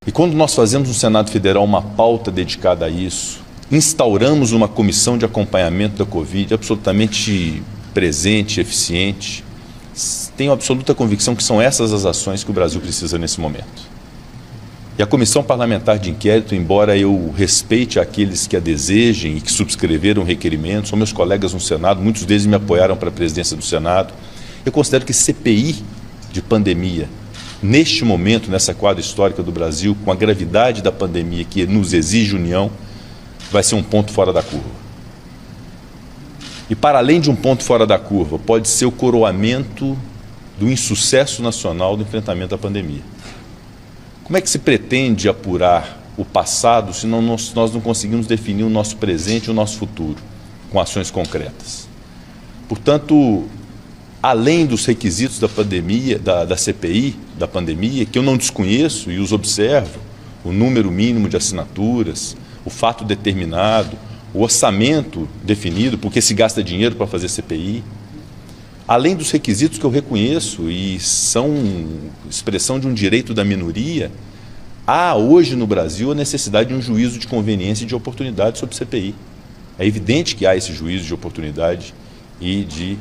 E quando nós fazemos no Senado Federal uma pauta dedicada a isso, instauramos uma comissão de acompanhamento da Covid absolutamente presente, eficiente, tenho absoluta convicção que são essas as ações que o Brasil precisa nesse momento. E a Comissão Parlamentar de Inquérito, embora eu respeite aqueles que a desejem e que subscreveram o requerimento, são meus colegas no Senado, muitos deles me apoiaram para a presidência do Senado, eu considero que CPI de pandemia, neste momento, nessa quadra histórica do Brasil, com a gravidade da pandemia que nos exige união, vai ser um ponto fora da curva. E para além de um ponto fora da curva, pode ser o coroamento do insucesso nacional do enfrentamento à pandemia. Como é que se pretende apurar o passado se nós não conseguimos definir o nosso presente e o nosso futuro com ações concretas? Portanto, além dos requisitos da pandemia, da CPI, da pandemia, que eu não desconheço e os observo, o número mínimo de assinaturas, o fato determinado, o orçamento definido, porque se gasta dinheiro para fazer CPI, além dos requisitos que eu reconheço e são expressão de um direito da minoria, há hoje no Brasil a necessidade de um juízo de conveniência e de oportunidade sobre CPI. É evidente que há esse juízo de oportunidade e de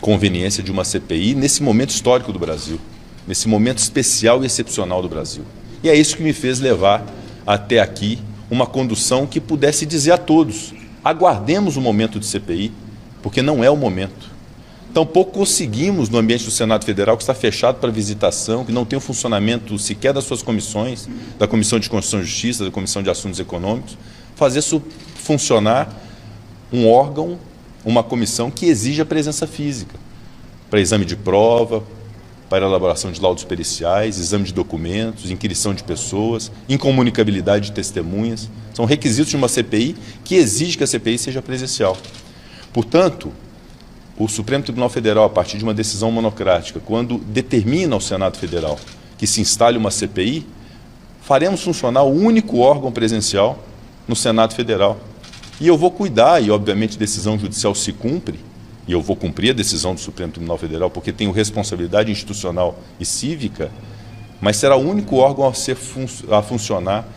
conveniência de uma CPI nesse momento histórico do Brasil, nesse momento especial e excepcional do Brasil. E é isso que me fez levar até aqui uma condução que pudesse dizer a todos: aguardemos o momento de CPI, porque não é o momento. Tampouco conseguimos, no ambiente do Senado Federal, que está fechado para visitação, que não tem o funcionamento sequer das suas comissões, da Comissão de Constituição e Justiça, da Comissão de Assuntos Econômicos, fazer funcionar um órgão, uma comissão que exige a presença física, para exame de prova, para elaboração de laudos periciais, exame de documentos, inquirição de pessoas, incomunicabilidade de testemunhas. São requisitos de uma CPI que exige que a CPI seja presencial. Portanto, o Supremo Tribunal Federal, a partir de uma decisão monocrática, quando determina ao Senado Federal que se instale uma CPI, faremos funcionar o único órgão presencial no Senado Federal. E eu vou cuidar, e obviamente a decisão judicial se cumpre, e eu vou cumprir a decisão do Supremo Tribunal Federal, porque tenho responsabilidade institucional e cívica, mas será o único órgão a funcionar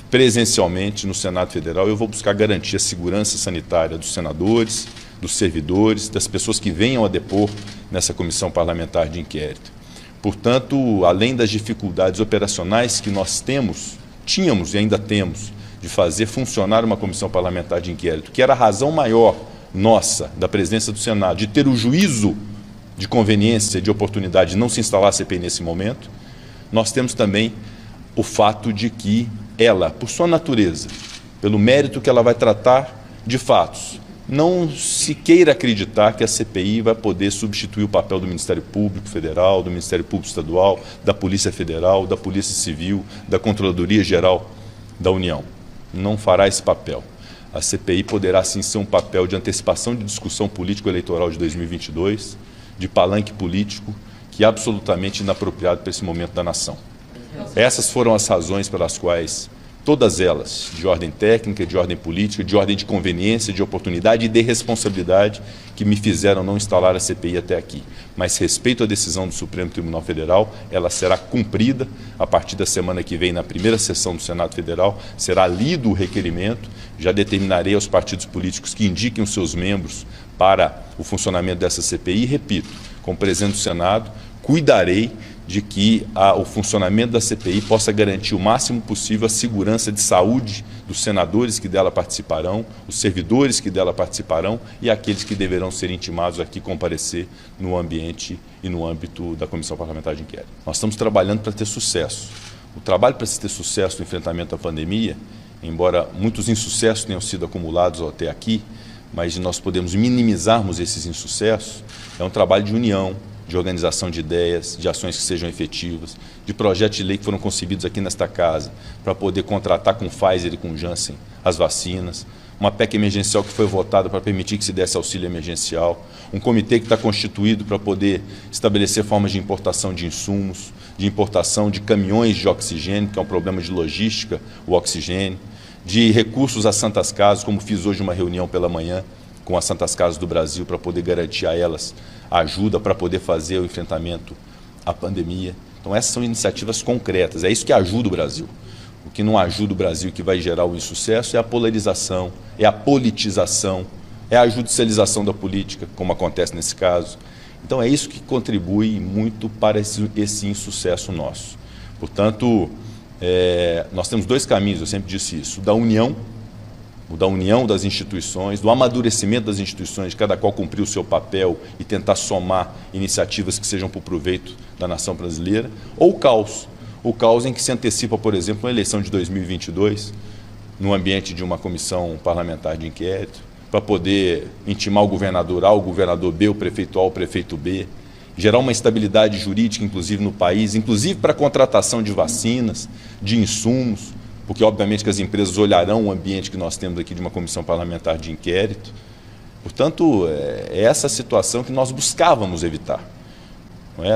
presencialmente no Senado Federal. Eu vou buscar garantir a segurança sanitária dos senadores, dos servidores, das pessoas que venham a depor nessa comissão parlamentar de inquérito. Portanto, além das dificuldades operacionais que nós tínhamos e ainda temos, de fazer funcionar uma comissão parlamentar de inquérito, que era a razão maior nossa, da presidência do Senado, de ter o juízo de conveniência, de oportunidade de não se instalar a CPI nesse momento, nós temos também o fato de que ela, por sua natureza, pelo mérito que ela vai tratar de fatos, não se queira acreditar que a CPI vai poder substituir o papel do Ministério Público Federal, do Ministério Público Estadual, da Polícia Federal, da Polícia Civil, da Controladoria Geral da União. Não fará esse papel. A CPI poderá sim ser um papel de antecipação de discussão político-eleitoral de 2022, de palanque político, que é absolutamente inapropriado para esse momento da nação. Essas foram as razões pelas quais, todas elas, de ordem técnica, de ordem política, de ordem de conveniência, de oportunidade e de responsabilidade, que me fizeram não instalar a CPI até aqui. Mas respeito à decisão do Supremo Tribunal Federal, ela será cumprida a partir da semana que vem, na primeira sessão do Senado Federal, será lido o requerimento, já determinarei aos partidos políticos que indiquem os seus membros para o funcionamento dessa CPI e, repito, como presidente do Senado, cuidarei de que o funcionamento da CPI possa garantir o máximo possível a segurança de saúde dos senadores que dela participarão, os servidores que dela participarão e aqueles que deverão ser intimados aqui comparecer no ambiente e no âmbito da Comissão Parlamentar de Inquérito. Nós estamos trabalhando para ter sucesso. O trabalho para se ter sucesso no enfrentamento à pandemia, embora muitos insucessos tenham sido acumulados até aqui, mas nós podemos minimizarmos esses insucessos, é um trabalho de união, de organização de ideias, de ações que sejam efetivas, de projetos de lei que foram concebidos aqui nesta casa para poder contratar com Pfizer e com Janssen as vacinas, uma PEC emergencial que foi votada para permitir que se desse auxílio emergencial, um comitê que está constituído para poder estabelecer formas de importação de insumos, de importação de caminhões de oxigênio, que é um problema de logística, o oxigênio, de recursos às Santas Casas, como fiz hoje uma reunião pela manhã com as Santas Casas do Brasil para poder garantir a elas ajuda para poder fazer o enfrentamento à pandemia. Então, Então essas são iniciativas concretas, é isso que ajuda o Brasil. O que não ajuda o Brasil, que vai gerar o insucesso, é a polarização, é a politização, é a judicialização da política, como acontece nesse caso. Então é isso que contribui muito para esse insucesso nosso. Portanto, nós temos dois caminhos, eu sempre disse isso, o da união das instituições, do amadurecimento das instituições, de cada qual cumprir o seu papel e tentar somar iniciativas que sejam para o proveito da nação brasileira, ou o caos em que se antecipa, por exemplo, uma eleição de 2022, no ambiente de uma comissão parlamentar de inquérito, para poder intimar o governador A, o governador B, o prefeito A, o prefeito B, gerar uma estabilidade jurídica, inclusive no país, inclusive para a contratação de vacinas, de insumos, porque obviamente que as empresas olharão o ambiente que nós temos aqui de uma comissão parlamentar de inquérito. Portanto, é essa situação que nós buscávamos evitar.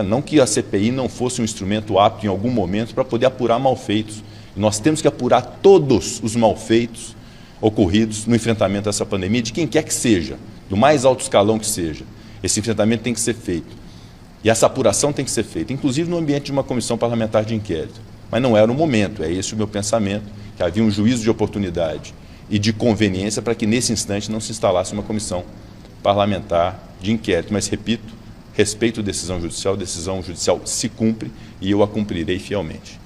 Não que a CPI não fosse um instrumento apto em algum momento para poder apurar malfeitos. Nós temos que apurar todos os malfeitos ocorridos no enfrentamento a essa pandemia, de quem quer que seja, do mais alto escalão que seja. Esse enfrentamento tem que ser feito. E essa apuração tem que ser feita, inclusive no ambiente de uma comissão parlamentar de inquérito. Mas não era o momento, é esse o meu pensamento, que havia um juízo de oportunidade e de conveniência para que nesse instante não se instalasse uma comissão parlamentar de inquérito. Mas, repito, respeito a decisão judicial se cumpre e eu a cumprirei fielmente.